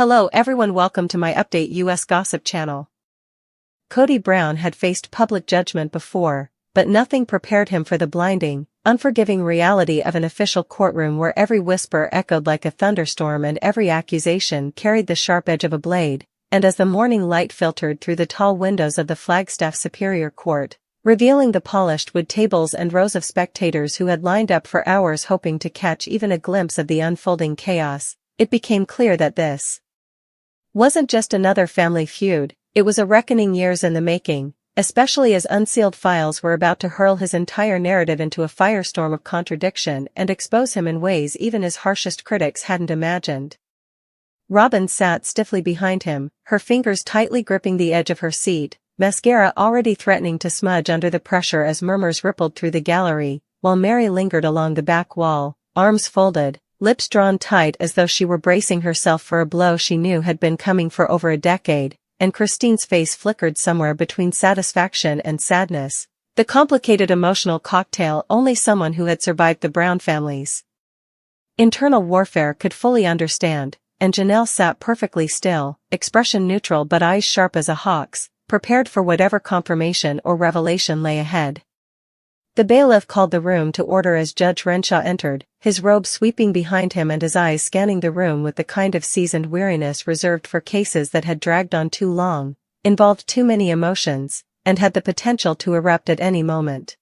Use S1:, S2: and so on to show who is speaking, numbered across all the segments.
S1: Hello everyone, welcome to my update US gossip channel. Kody Brown had faced public judgment before, but nothing prepared him for the blinding, unforgiving reality of an official courtroom where every whisper echoed like a thunderstorm and every accusation carried the sharp edge of a blade, and as the morning light filtered through the tall windows of the Flagstaff Superior Court, revealing the polished wood tables and rows of spectators who had lined up for hours hoping to catch even a glimpse of the unfolding chaos, it became clear that this wasn't just another family feud, it was a reckoning years in the making, especially as Unsealed files were about to hurl his entire narrative into a firestorm of contradiction and expose him in ways even his harshest critics hadn't imagined. Robin sat stiffly behind him, her fingers tightly gripping the edge of her seat, mascara already threatening to smudge under the pressure as murmurs rippled through the gallery, while Mary lingered along the back wall, arms folded, lips drawn tight as though she were bracing herself for a blow she knew had been coming for over a decade, and Christine's face flickered somewhere between satisfaction and sadness, the complicated emotional cocktail only someone who had survived the Brown family's internal warfare could fully understand, and Janelle sat perfectly still, expression neutral but eyes sharp as a hawk's, prepared for whatever confirmation or revelation lay ahead. The bailiff called the room to order as Judge Renshaw entered, his robe sweeping behind him and his eyes scanning the room with the kind of seasoned weariness reserved for cases that had dragged on too long, involved too many emotions, and had the potential to erupt at any moment.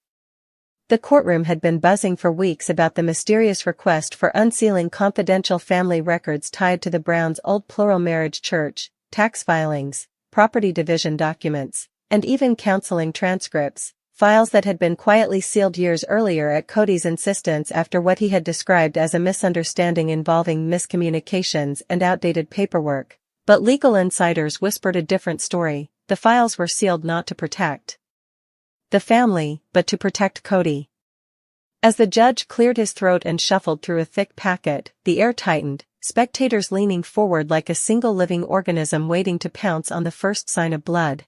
S1: The courtroom had been buzzing for weeks about the mysterious request for unsealing confidential family records tied to the Browns' old plural marriage church, tax filings, property division documents, and even counseling transcripts, files that had been quietly sealed years earlier at Kody's insistence after what he had described as a misunderstanding involving miscommunications and outdated paperwork. But legal insiders whispered a different story. The files were sealed not to protect the family, but to protect Kody. As the judge cleared his throat and shuffled through a thick packet, the air tightened, spectators leaning forward like a single living organism waiting to pounce on the first sign of blood.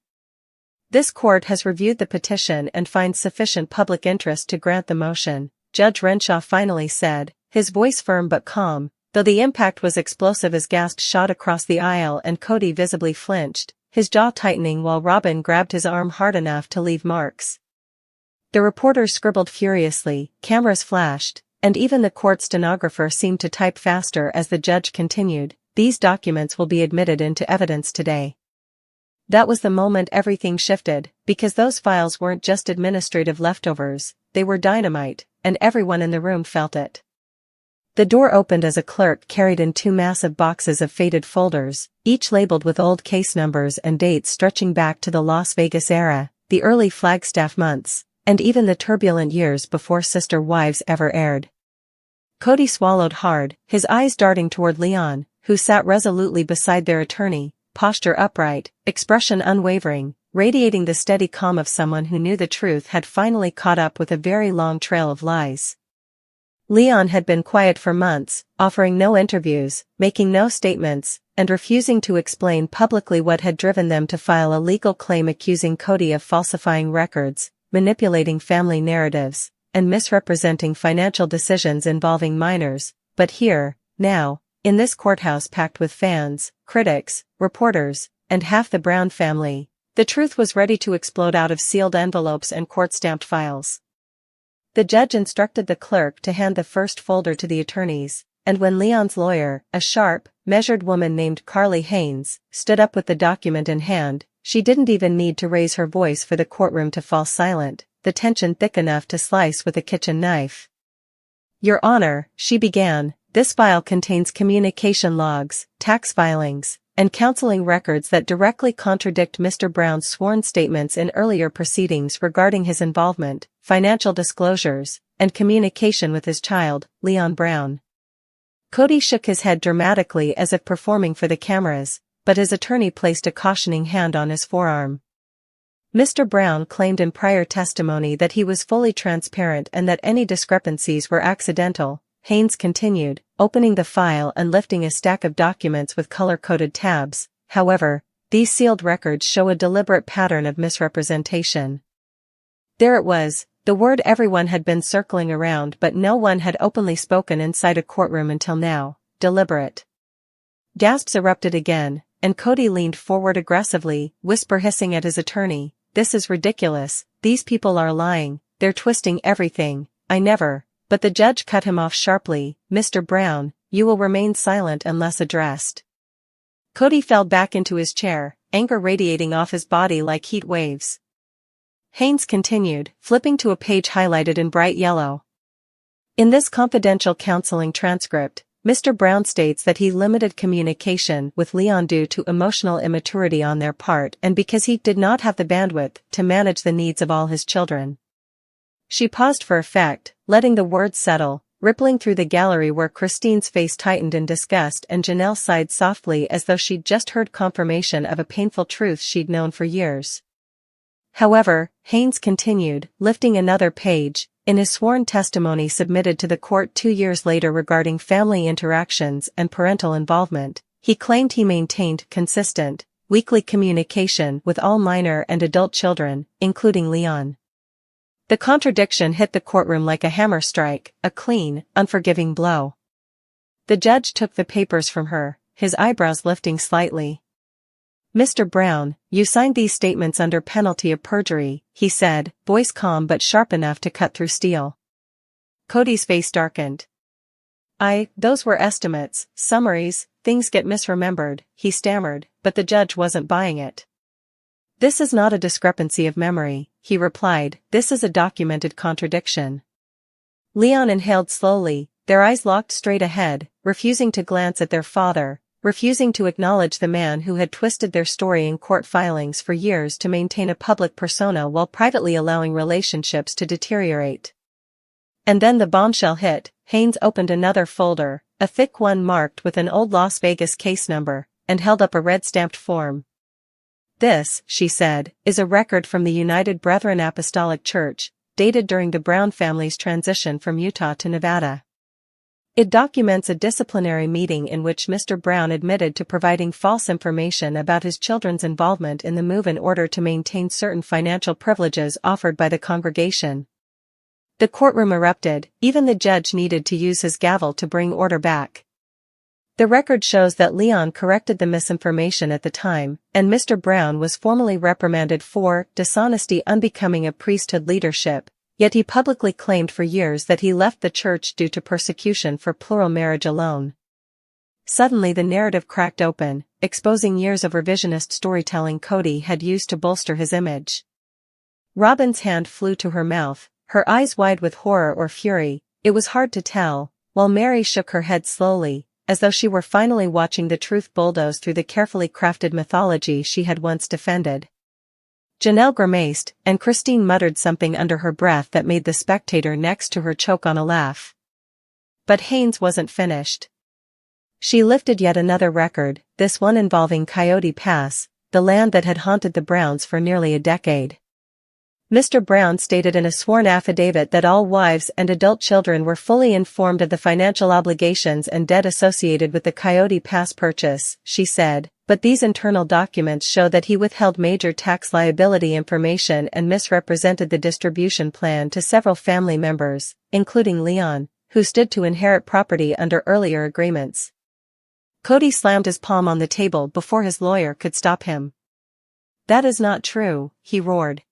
S1: This court has reviewed the petition and finds sufficient public interest to grant the motion, Judge Renshaw finally said, his voice firm but calm, though the impact was explosive as gasps shot across the aisle and Kody visibly flinched, his jaw tightening while Robin grabbed his arm hard enough to leave marks. The reporters scribbled furiously, cameras flashed, and even the court stenographer seemed to type faster as the judge continued, "These documents will be admitted into evidence today." That was the moment everything shifted, because those files weren't just administrative leftovers, they were dynamite, and everyone in the room felt it. The door opened as a clerk carried in two massive boxes of faded folders, each labeled with old case numbers and dates stretching back to the Las Vegas era, the early Flagstaff months, and even the turbulent years before Sister Wives ever aired. Kody swallowed hard, his eyes darting toward Leon, who sat resolutely beside their attorney, posture upright, expression unwavering, radiating the steady calm of someone who knew the truth had finally caught up with a very long trail of lies. Leon had been quiet for months, offering no interviews, making no statements, and refusing to explain publicly what had driven them to file a legal claim accusing Kody of falsifying records, manipulating family narratives, and misrepresenting financial decisions involving minors. But here, now, in this courthouse packed with fans, critics, reporters, and half the Brown family, the truth was ready to explode out of sealed envelopes and court-stamped files. The judge instructed the clerk to hand the first folder to the attorneys, and when Leon's lawyer, a sharp, measured woman named Carly Haynes, stood up with the document in hand, she didn't even need to raise her voice for the courtroom to fall silent, the tension thick enough to slice with a kitchen knife. "Your Honor," she began, "this file contains communication logs, tax filings, and counseling records that directly contradict Mr. Brown's sworn statements in earlier proceedings regarding his involvement, financial disclosures, and communication with his child, Leon Brown." Kody shook his head dramatically as if performing for the cameras, but his attorney placed a cautioning hand on his forearm. Mr. Brown claimed in prior testimony that he was fully transparent and that any discrepancies were accidental, Haynes continued, opening the file and lifting a stack of documents with color-coded tabs. However, these sealed records show a deliberate pattern of misrepresentation. There it was, the word everyone had been circling around but no one had openly spoken inside a courtroom until now, deliberate. Gasps erupted again, and Kody leaned forward aggressively, whisper hissing at his attorney, "This is ridiculous, these people are lying, they're twisting everything, I never." But the judge cut him off sharply, "Mr. Brown, you will remain silent unless addressed." Kody fell back into his chair, anger radiating off his body like heat waves. Haynes continued, flipping to a page highlighted in bright yellow. In this confidential counseling transcript, Mr. Brown states that he limited communication with Leon due to emotional immaturity on their part and because he did not have the bandwidth to manage the needs of all his children. She paused for effect, letting the words settle, rippling through the gallery where Christine's face tightened in disgust and Janelle sighed softly as though she'd just heard confirmation of a painful truth she'd known for years. However, Haynes continued, lifting another page. In his sworn testimony submitted to the court 2 years later regarding family interactions and parental involvement, he claimed he maintained consistent, weekly communication with all minor and adult children, including Leon. The contradiction hit the courtroom like a hammer strike, a clean, unforgiving blow. The judge took the papers from her, his eyebrows lifting slightly. "Mr. Brown, you signed these statements under penalty of perjury," he said, voice calm but sharp enough to cut through steel. Kody's face darkened. Those were estimates, summaries, things get misremembered," he stammered, but the judge wasn't buying it. "This is not a discrepancy of memory," he replied, "this is a documented contradiction." Leon inhaled slowly, their eyes locked straight ahead, refusing to glance at their father, refusing to acknowledge the man who had twisted their story in court filings for years to maintain a public persona while privately allowing relationships to deteriorate. And then the bombshell hit. Haynes opened another folder, a thick one marked with an old Las Vegas case number, and held up a red-stamped form. "This," she said, "is a record from the United Brethren Apostolic Church, dated during the Brown family's transition from Utah to Nevada. It documents a disciplinary meeting in which Mr. Brown admitted to providing false information about his children's involvement in the move in order to maintain certain financial privileges offered by the congregation." The courtroom erupted, even the judge needed to use his gavel to bring order back. The record shows that Leon corrected the misinformation at the time, and Mr. Brown was formally reprimanded for dishonesty unbecoming of priesthood leadership. Yet he publicly claimed for years that he left the church due to persecution for plural marriage alone. Suddenly the narrative cracked open, exposing years of revisionist storytelling Kody had used to bolster his image. Robin's hand flew to her mouth, her eyes wide with horror or fury, it was hard to tell, while Mary shook her head slowly, as though she were finally watching the truth bulldoze through the carefully crafted mythology she had once defended. Janelle grimaced, and Christine muttered something under her breath that made the spectator next to her choke on a laugh. But Haynes wasn't finished. She lifted yet another record, this one involving Coyote Pass, the land that had haunted the Browns for nearly a decade. Mr. Brown stated in a sworn affidavit that all wives and adult children were fully informed of the financial obligations and debt associated with the Coyote Pass purchase, she said, but these internal documents show that he withheld major tax liability information and misrepresented the distribution plan to several family members, including Leon, who stood to inherit property under earlier agreements. Kody slammed his palm on the table before his lawyer could stop him. "That is not true," he roared.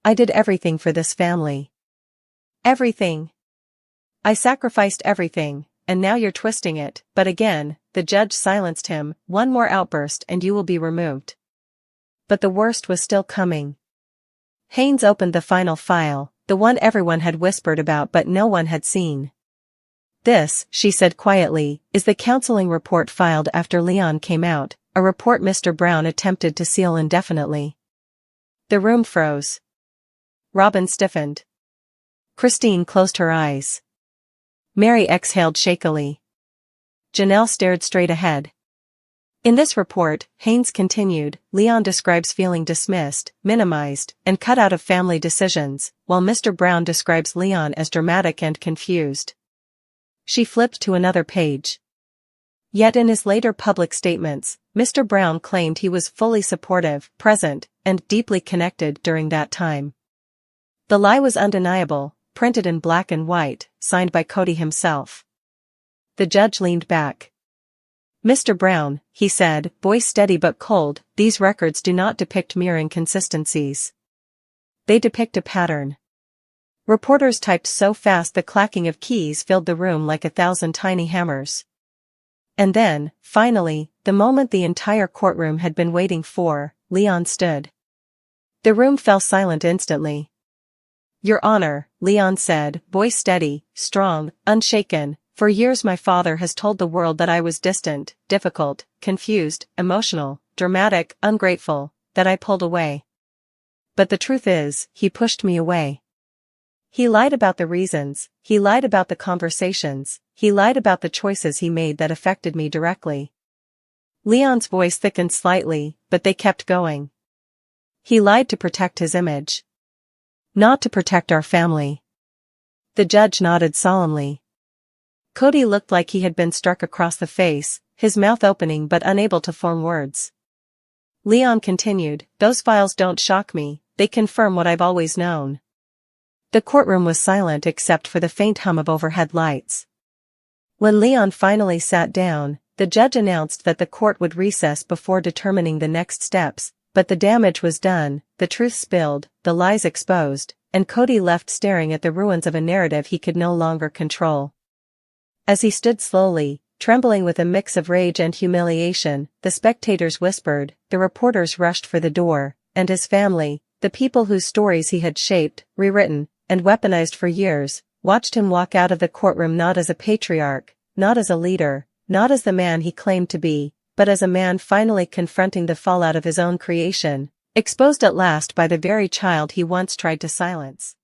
S1: "I did everything for this family. Everything. I sacrificed everything, and now you're twisting it." But again, the judge silenced him. "One more outburst and you will be removed." But the worst was still coming. Haynes opened the final file, the one everyone had whispered about but no one had seen. "This," she said quietly, "is the counseling report filed after Leon came out, a report Mr. Brown attempted to seal indefinitely." The room froze. Robin stiffened. Christine closed her eyes. Mary exhaled shakily. Janelle stared straight ahead. In this report, Haynes continued, Leon describes feeling dismissed, minimized, and cut out of family decisions, while Mr. Brown describes Leon as dramatic and confused. She flipped to another page. Yet in his later public statements, Mr. Brown claimed he was fully supportive, present, and deeply connected during that time. The lie was undeniable, printed in black and white, signed by Kody himself. The judge leaned back. "Mr. Brown," he said, voice steady but cold, "these records do not depict mere inconsistencies. They depict a pattern." Reporters typed so fast the clacking of keys filled the room like 1,000 tiny hammers. And then, finally, the moment the entire courtroom had been waiting for, Leon stood. The room fell silent instantly. "Your Honor," Leon said, voice steady, strong, unshaken, "for years my father has told the world that I was distant, difficult, confused, emotional, dramatic, ungrateful, that I pulled away. But the truth is, he pushed me away. He lied about the reasons, he lied about the conversations, he lied about the choices he made that affected me directly." Leon's voice thickened slightly, but they kept going. "He lied to protect his image. Not to protect our family." The judge nodded solemnly. Kody looked like he had been struck across the face, his mouth opening but unable to form words. Leon continued, "Those files don't shock me, they confirm what I've always known." The courtroom was silent except for the faint hum of overhead lights. When Leon finally sat down, the judge announced that the court would recess before determining the next steps, but the damage was done, the truth spilled, the lies exposed, and Kody left staring at the ruins of a narrative he could no longer control. As he stood slowly, trembling with a mix of rage and humiliation, the spectators whispered, the reporters rushed for the door, and his family, the people whose stories he had shaped, rewritten, and weaponized for years, watched him walk out of the courtroom not as a patriarch, not as a leader, not as the man he claimed to be, but as a man finally confronting the fallout of his own creation, exposed at last by the very child he once tried to silence.